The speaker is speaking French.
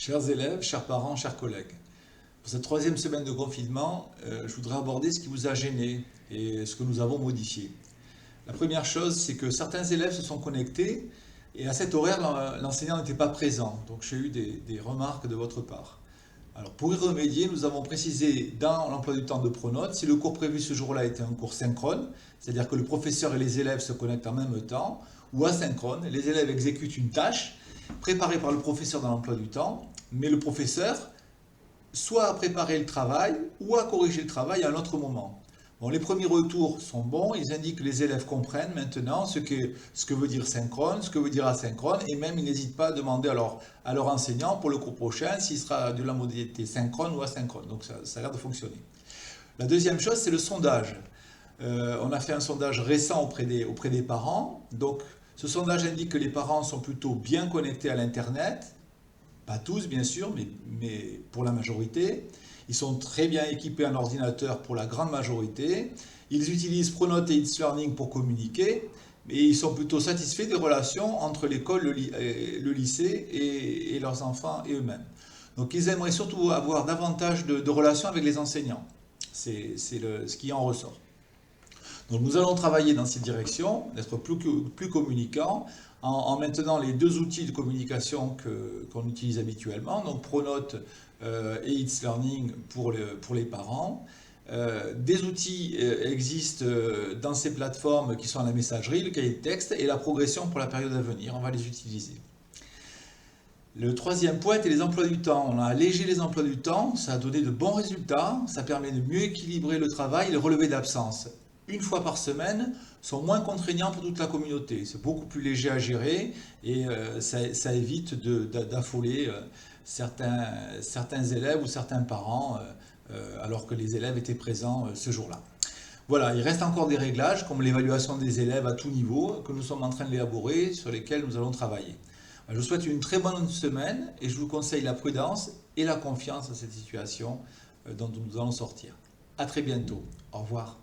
Chers élèves, chers parents, chers collègues, pour cette troisième semaine de confinement, je voudrais aborder ce qui vous a gêné et ce que nous avons modifié. La première chose, c'est que certains élèves se sont connectés et à cet horaire, l'enseignant n'était pas présent. Donc j'ai eu des remarques de votre part. Alors pour y remédier, nous avons précisé dans l'emploi du temps de Pronote si le cours prévu ce jour-là était un cours synchrone, c'est-à-dire que le professeur et les élèves se connectent en même temps, ou asynchrone, les élèves exécutent une tâche préparée par le professeur dans l'emploi du temps, mais le professeur soit à préparer le travail ou à corriger le travail à un autre moment. Bon, les premiers retours sont bons, ils indiquent que les élèves comprennent maintenant ce que veut dire synchrone, ce que veut dire asynchrone, et même ils n'hésitent pas à demander à leur enseignant pour le cours prochain s'il sera de la modalité synchrone ou asynchrone. Donc ça a l'air de fonctionner. La deuxième chose, c'est le sondage. On a fait un sondage récent auprès des parents. Donc ce sondage indique que les parents sont plutôt bien connectés à l'Internet, pas tous bien sûr, mais pour la majorité. Ils sont très bien équipés en ordinateur pour la grande majorité. Ils utilisent Pronote et It's Learning pour communiquer, mais ils sont plutôt satisfaits des relations entre l'école, le lycée et leurs enfants et eux-mêmes. Donc ils aimeraient surtout avoir davantage de relations avec les enseignants. C'est ce qui en ressort. Donc nous allons travailler dans cette direction, d'être plus communicants, en maintenant les deux outils de communication qu'on utilise habituellement, donc Pronote et It's Learning pour les parents. Des outils existent dans ces plateformes qui sont la messagerie, le cahier de texte et la progression pour la période à venir. On va les utiliser. Le troisième point est les emplois du temps. On a allégé les emplois du temps, ça a donné de bons résultats, ça permet de mieux équilibrer le travail et le relevé d'absence. Une fois par semaine sont moins contraignants pour toute la communauté. C'est beaucoup plus léger à gérer et ça évite d'affoler certains élèves ou certains parents alors que les élèves étaient présents ce jour-là. Voilà, il reste encore des réglages comme l'évaluation des élèves à tout niveau que nous sommes en train d'élaborer, sur lesquels nous allons travailler. Je vous souhaite une très bonne semaine et je vous conseille la prudence et la confiance à cette situation dont nous allons sortir. À très bientôt. Au revoir.